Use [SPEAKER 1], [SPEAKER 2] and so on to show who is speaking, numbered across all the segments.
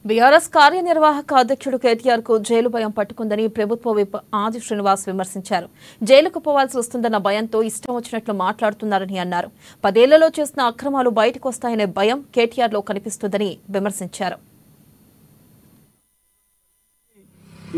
[SPEAKER 1] BRS కార్యనిర్వాహక అధ్యక్షుడు కేటీఆర్ కు జైలు భయం పట్టుకుందని ప్రభుత్వ విప్ ఆది శ్రీనివాస్ విమర్శించారు. జైలుకు పోవాల్సి వస్తుందన్న భయంతో ఇష్టం వచ్చినట్లు మాట్లాడుతున్నారని అన్నారు. 10 ఏళ్లలో చేసిన అక్రమాలు బయటకు వస్తాయనే భయం కేటీఆర్ లో కనిపిస్తుందని విమర్శించారు.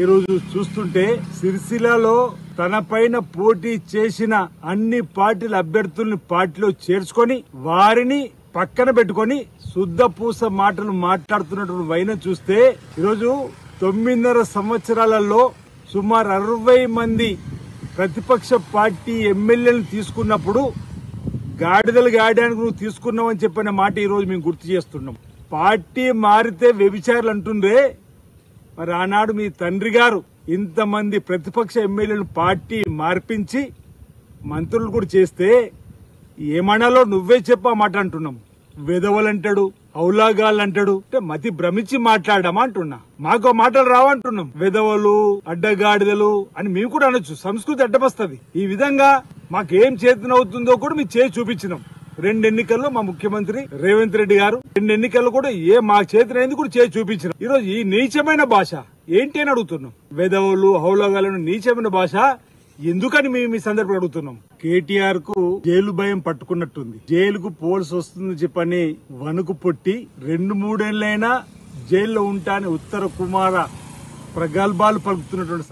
[SPEAKER 2] ఈ రోజు చూస్తుంటే సిరిసిల్లలో తన పైన పోటీ చేసిన అన్ని పార్టీల అభ్యర్థుల్ని పార్టీలో చేర్చుకొని వారిని పక్కన పెట్టుకొని శుద్ధ పూస మాటలు మాట్లాడుతున్నటువంటి వైన చూస్తే ఈరోజు 9.5 సంవత్సరాలలో సుమారు 60 మంది ప్రతిపక్ష పార్టీ ఎమ్మెల్యేలను తీసుకున్నప్పుడు గాడిదలు గాయడానికి నువ్వు తీసుకున్నావని చెప్పిన మాట ఈ రోజు మేము గుర్తు చేస్తున్నాం. పార్టీ మారితే వ్యభిచారులు అంటుండే, మరి ఆనాడు మీ తండ్రి గారు ఇంతమంది ప్రతిపక్ష ఎమ్మెల్యేలను పార్టీ మార్పించి మంత్రులు కూడా చేస్తే ఏమనాలో నువ్వే చెప్పా మాట అంటున్నాం. వెదవలంటాడు, ఔలాగాళ్ళు అంటాడు, అంటే మతి భ్రమించి మాట్లాడమా అంటున్నా. మాకు మాటలు రావంటున్నాం. వెదవలు, అడ్డగాడిదలు అని మేము కూడా అనొచ్చు. సంస్కృతి అడ్డమస్తుంది. ఈ విధంగా మాకేం చేతనవుతుందో కూడా మేము చేసి చూపించినాం. 2 ఎన్నికల్లో మా ముఖ్యమంత్రి రేవంత్ రెడ్డి గారు 2 ఎన్నికల్లో కూడా మా చేతనైంది కూడా చేసి చూపించినాం. ఈరోజు ఈ నీచమైన భాష ఏంటి అని అడుగుతున్నాం. వెదవలు, ఔలాగాళ్ళను నీచమైన భాష ఎందుకని మేము ఈ సందర్భంగా అడుగుతున్నాం. కేటీఆర్ కు జైలు భయం పట్టుకున్నట్టుంది. జైలుకు పోవాల్సి వస్తుంది చెప్పని వణుకు పొట్టి 2-3 ఏళ్లైనా జైల్లో ఉంటాని ఉత్తర కుమార ప్రగల్భాలు పలుకుతున్నటువంటి